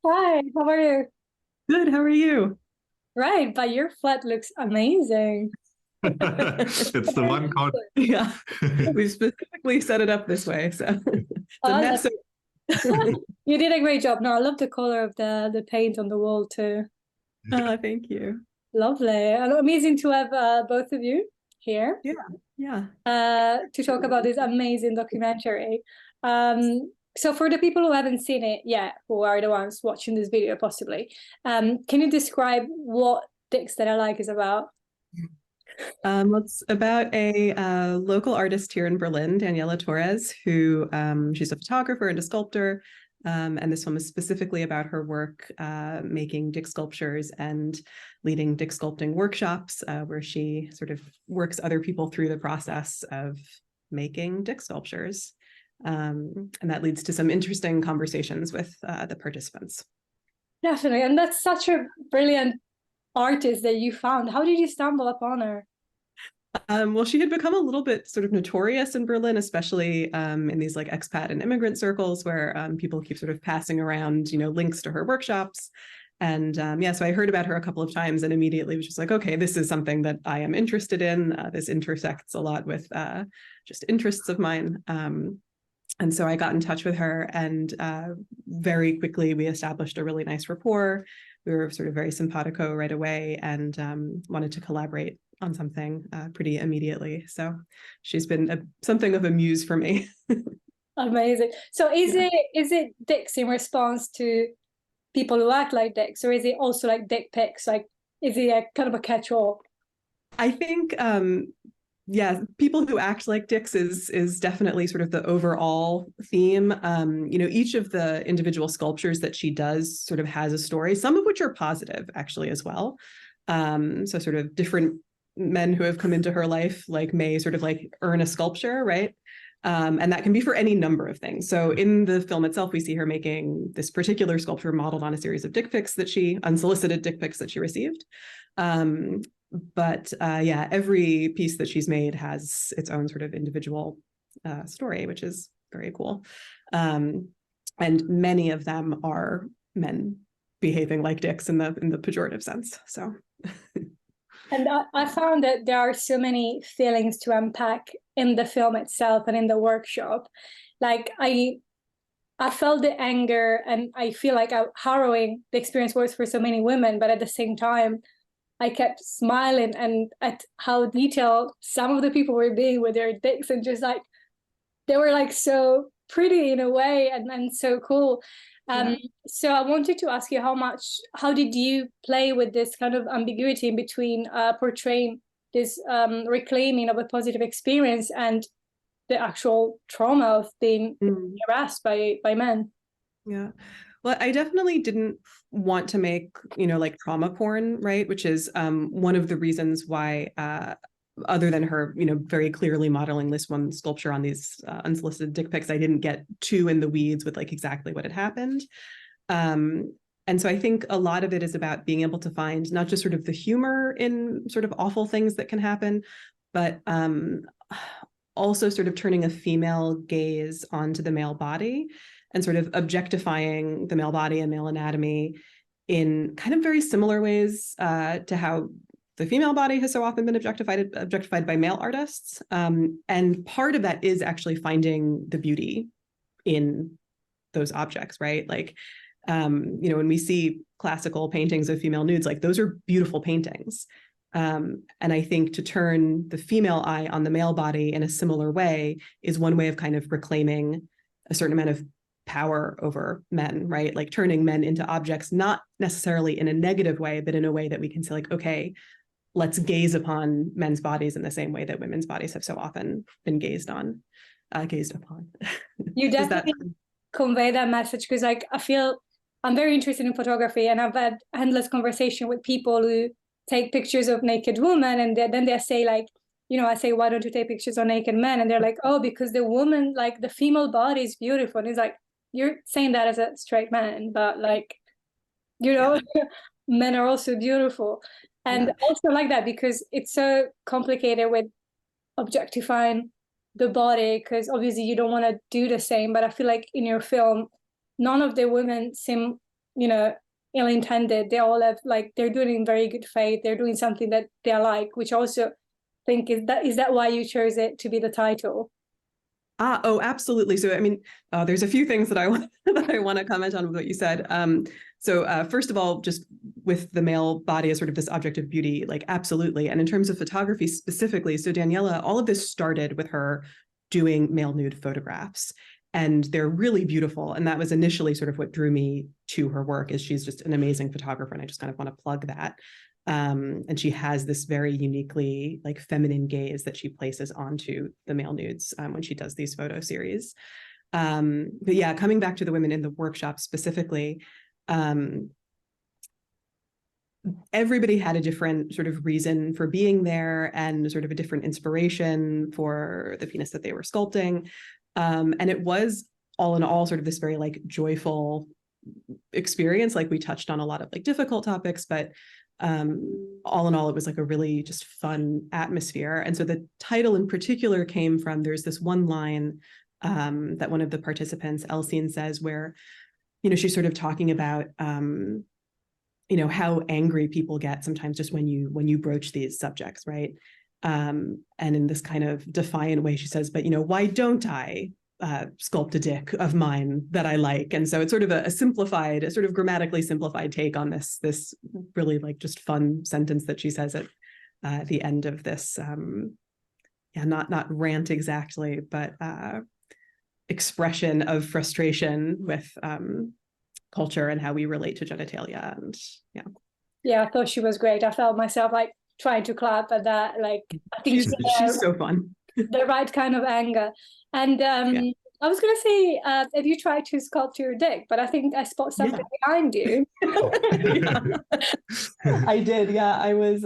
Hi, how are you? Good, how are you? Right, but your flat looks amazing. It's the one code. Yeah, we specifically set it up this way, so it's a I mess. love You did a great job. No, I love the color of the paint on the wall too. Thank you. Lovely. And amazing to have both of you here Yeah, yeah. to talk about this amazing documentary. So for the people who haven't seen it yet, who are the ones watching this video possibly, can you describe what Dicks That I Like is about? It's about a local artist here in Berlin, Daniela Torres, who she's a photographer and a sculptor. And this film is specifically about her work making Dick sculptures and leading Dick sculpting workshops, where she sort of works other people through the process of making Dick sculptures. And that leads to some interesting conversations with the participants. Definitely. And that's such a brilliant artist that you found. How did you stumble upon her? Well, she had become a little bit sort of notorious in Berlin, especially in these like expat and immigrant circles where people keep sort of passing around, links to her workshops. And yeah, so I heard about her a couple of times and immediately was just like, okay, this is something that I am interested in. This intersects a lot with just interests of mine. And so I got in touch with her, and very quickly we established a really nice rapport. We were sort of very simpatico right away, and wanted to collaborate on something pretty immediately. So she's been something of a muse for me. Amazing. So Yeah. is it dicks in response to people who act like dicks, or is it also like dick pics? Like, is it a kind of a catch-all? I think yeah, people who act like dicks is definitely sort of the overall theme. Each of the individual sculptures that she does sort of has a story, some of which are positive actually as well. So sort of different men who have come into her life like may sort of like earn a sculpture, right? And that can be for any number of things. So in the film itself, we see her making this particular sculpture modeled on a series of unsolicited dick pics that she received. Um, but yeah, every piece that she's made has its own sort of individual story, which is very cool. And many of them are men behaving like dicks in the pejorative sense. So And I found that there are so many feelings to unpack in the film itself and in the workshop. Like I felt the anger, and I feel like how harrowing the experience was for so many women, but at the same time, I kept smiling and at how detailed some of the people were being with their dicks, and just like they were like so pretty in a way, and so cool. Um, yeah. so I wanted to ask you how did you play with this kind of ambiguity in between portraying this reclaiming of a positive experience and the actual trauma of being Mm. harassed by men? Yeah. Well, I definitely didn't want to make, like trauma porn, right? Which is one of the reasons why, other than her, very clearly modeling this one sculpture on these unsolicited dick pics, I didn't get too in the weeds with like exactly what had happened. And so I think a lot of it is about being able to find not just sort of the humor in sort of awful things that can happen, but also sort of turning a female gaze onto the male body and sort of objectifying the male body and male anatomy in kind of very similar ways to how the female body has so often been objectified by male artists. And part of that is actually finding the beauty in those objects, right? Like, when we see classical paintings of female nudes, like those are beautiful paintings. And I think to turn the female eye on the male body in a similar way is one way of kind of reclaiming a certain amount of power over men, right? Like turning men into objects, not necessarily in a negative way, but in a way that we can say, like, okay, let's gaze upon men's bodies in the same way that women's bodies have so often been gazed upon. You Does that? definitely convey that message, because like I feel I'm very interested in photography, and I've had endless conversation with people who take pictures of naked women, and then they say like, I say, why don't you take pictures of naked men? And they're like, oh, because the woman, like the female body is beautiful. And it's like, you're saying that as a straight man, but like, you Yeah, know, men are also beautiful. And yeah. also like that, because it's so complicated with objectifying the body, because obviously you don't want to do the same, but I feel like in your film none of the women seem ill-intended. They all have like, they're doing it in very good faith. They're doing something that they like, which I also think is that why you chose it to be the title? Oh, absolutely. So, I mean, there's a few things that I want to comment on with what you said. So first of all, just with the male body as sort of this object of beauty, like absolutely. And in terms of photography specifically, so Daniela, all of this started with her doing male nude photographs. And they're really beautiful. And that was initially sort of what drew me to her work, is she's just an amazing photographer. And I just kind of want to plug that. And she has this very uniquely like feminine gaze that she places onto the male nudes when she does these photo series. But yeah, coming back to the women in the workshop specifically, everybody had a different sort of reason for being there and sort of a different inspiration for the penis that they were sculpting. And it was all in all sort of this very like joyful experience. Like we touched on a lot of like difficult topics, but all in all, it was like a really just fun atmosphere. And so the title in particular came from, there's this one line that one of the participants, Elsine, says where, she's sort of talking about, how angry people get sometimes just when you broach these subjects, right? And in this kind of defiant way, she says, but, why don't I sculpt a dick of mine that I like? And so it's sort of a sort of grammatically simplified take on this really like just fun sentence that she says at the end of this, not rant exactly, but expression of frustration with culture and how we relate to genitalia. And yeah, I thought she was great. I felt myself like trying to clap at that. Like, I think she's so fun. The right kind of anger. And I was going to say, have you tried to sculpt your dick? But I think I spot something behind you. I did. Yeah, I was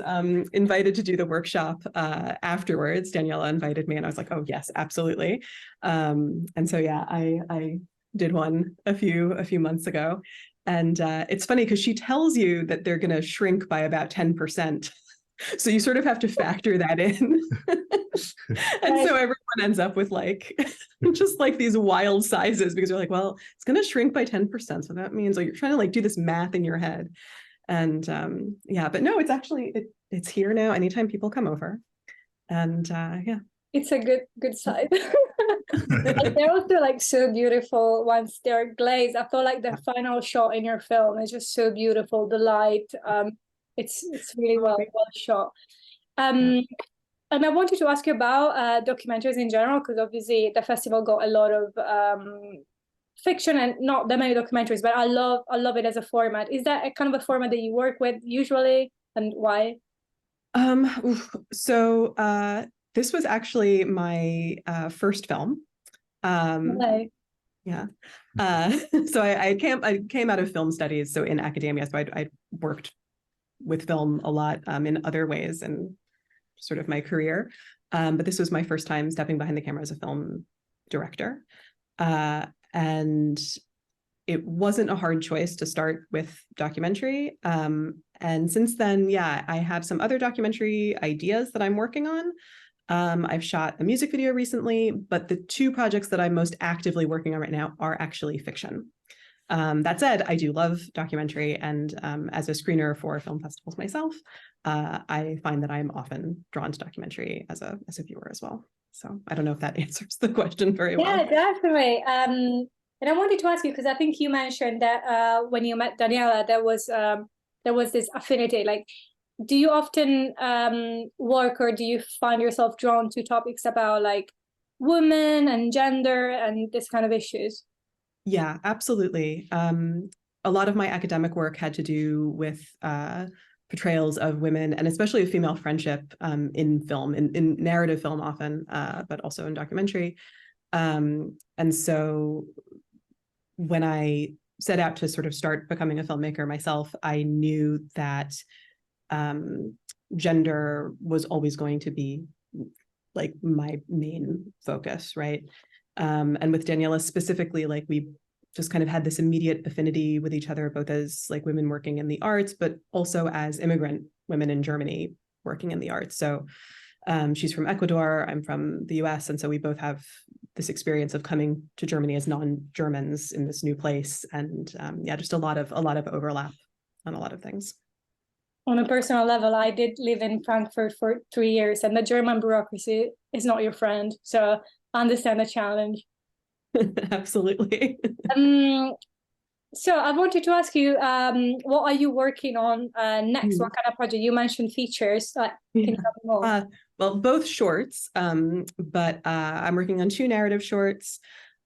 invited to do the workshop afterwards. Daniela invited me and I was like, oh yes, absolutely. And so, yeah, I did one a few months ago. And it's funny because she tells you that they're going to shrink by about 10%. So you sort of have to factor that in. And so everyone ends up with like, just like these wild sizes because you're like, well, it's going to shrink by 10%. So that means like you're trying to like do this math in your head. And but no, it's actually, it's here now anytime people come over. And it's a good side. Like, they're also like so beautiful once they're glazed. I feel like the final shot in your film is just so beautiful. The light, it's really well shot. And I wanted to ask you about documentaries in general, because obviously the festival got a lot of fiction and not that many documentaries, but I love it as a format. Is that a kind of a format that you work with usually, and why? So this was actually my first film. Okay. Yeah. So I came out of film studies, so in academia. So I worked with film a lot in other ways and sort of my career. But this was my first time stepping behind the camera as a film director. And it wasn't a hard choice to start with documentary. And since then, I have some other documentary ideas that I'm working on. I've shot a music video recently, but the two projects that I'm most actively working on right now are actually fiction. That said, I do love documentary, and as a screener for film festivals myself, I find that I'm often drawn to documentary as a viewer as well. So I don't know if that answers the question very well. Yeah, definitely. And I wanted to ask you, because I think you mentioned that when you met Daniela, there was this affinity. Like, do you often work, or do you find yourself drawn to topics about like women and gender and this kind of issues? Yeah, absolutely. A lot of my academic work had to do with portrayals of women, and especially of female friendship in film, in narrative film often, but also in documentary. And so when I set out to sort of start becoming a filmmaker myself, I knew that gender was always going to be like my main focus, right? And with Daniela specifically, like we just kind of had this immediate affinity with each other, both as like women working in the arts, but also as immigrant women in Germany working in the arts. So she's from Ecuador, I'm from the US. And so we both have this experience of coming to Germany as non-Germans in this new place, and yeah, just a lot of overlap on a lot of things. On a personal level, I did live in Frankfurt for 3 years, and the German bureaucracy is not your friend. So I understand the challenge. Absolutely. So I wanted to ask you, what are you working on next? What kind of project? You mentioned features. Can you tell me more? Well, both shorts, but I'm working on 2 narrative shorts,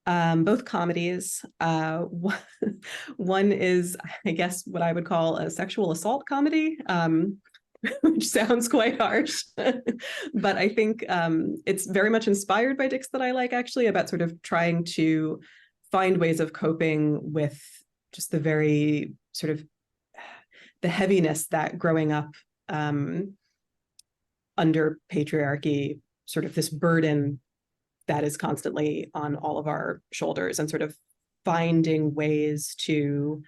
both comedies. One is, I guess, what I would call a sexual assault comedy, which sounds quite harsh, but I think it's very much inspired by dicks that I like, actually, about sort of trying to find ways of coping with just the very sort of the heaviness that growing up under patriarchy, sort of this burden that is constantly on all of our shoulders, and sort of finding ways to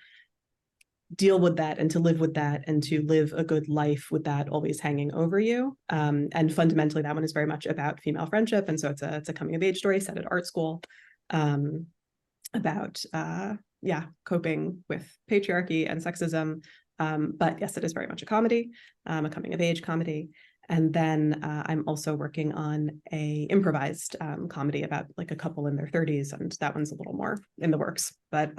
deal with that and to live with that and to live a good life with that always hanging over you. And fundamentally, that one is very much about female friendship. And so it's a coming of age story set at art school, about coping with patriarchy and sexism. But yes, it is very much a comedy, a coming of age comedy. And then I'm also working on a improvised comedy about like a couple in their 30s, and that one's a little more in the works. But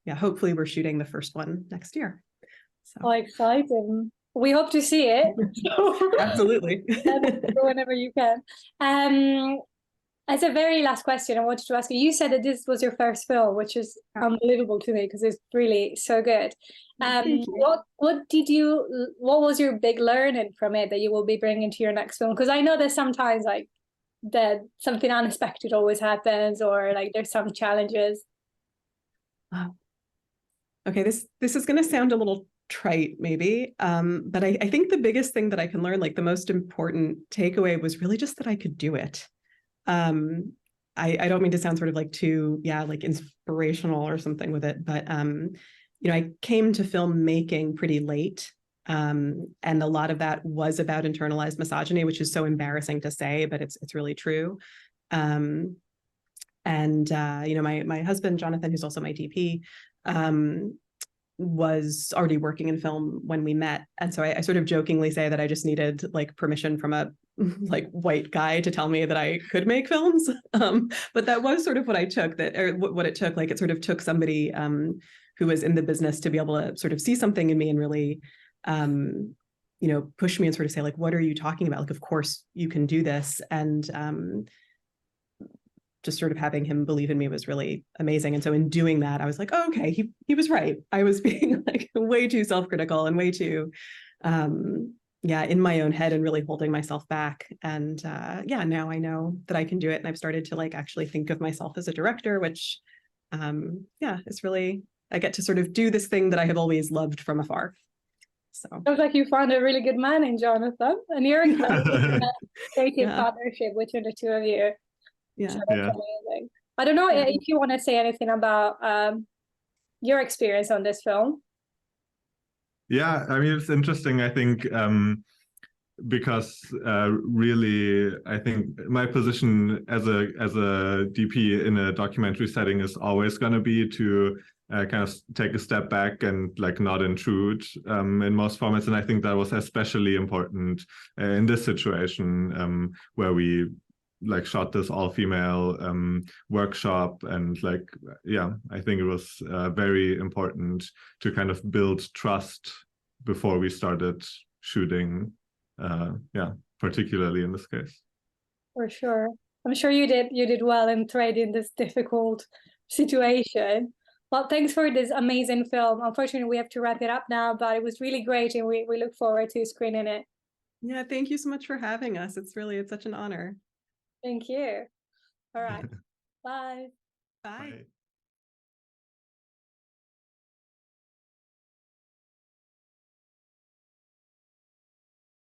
yeah, hopefully we're shooting the first one next year. So. Oh, exciting. We hope to see it. Absolutely. Whenever you can. As a very last question, I wanted to ask you, you said that this was your first film, which is unbelievable to me because it's really so good. What was your big learning from it that you will be bringing to your next film? Because I know that sometimes like that something unexpected always happens, or like there's some challenges. Okay, this is going to sound a little trite maybe, but I think the biggest thing that I can learn, like the most important takeaway, was really just that I could do it. I don't mean to sound sort of like too, like inspirational or something with it, but, I came to filmmaking pretty late. And a lot of that was about internalized misogyny, which is so embarrassing to say, but it's really true. And my husband, Jonathan, who's also my DP, was already working in film when we met. And so I sort of jokingly say that I just needed like permission from a like white guy to tell me that I could make films. But that was sort of what it took. Like it sort of took somebody who was in the business to be able to sort of see something in me and really, push me and sort of say like, what are you talking about? Like, of course you can do this. And just sort of having him believe in me was really amazing. And so in doing that, I was like, oh, okay, he was right. I was being like way too self-critical and way too, in my own head and really holding myself back. And now I know that I can do it. And I've started to like actually think of myself as a director, which, it's really, I get to sort of do this thing that I have always loved from afar. So sounds like you found a really good man in Jonathan, and you're a creative partnership between the two of you. Yeah. So that's amazing. I don't know if you want to say anything about your experience on this film. Yeah, I mean, it's interesting, I think, because really, I think my position as a DP in a documentary setting is always going to be to kind of take a step back and like not intrude in most formats. And I think that was especially important in this situation where we like shot this all-female workshop, and like I think it was very important to kind of build trust before we started shooting, particularly in this case. For sure. I'm sure you did well in trading this difficult situation. Well, thanks for this amazing film. Unfortunately, we have to wrap it up now, but it was really great, and we look forward to screening it. Yeah, thank you so much for having us. It's such an honor. Thank you. All right. Bye. Bye.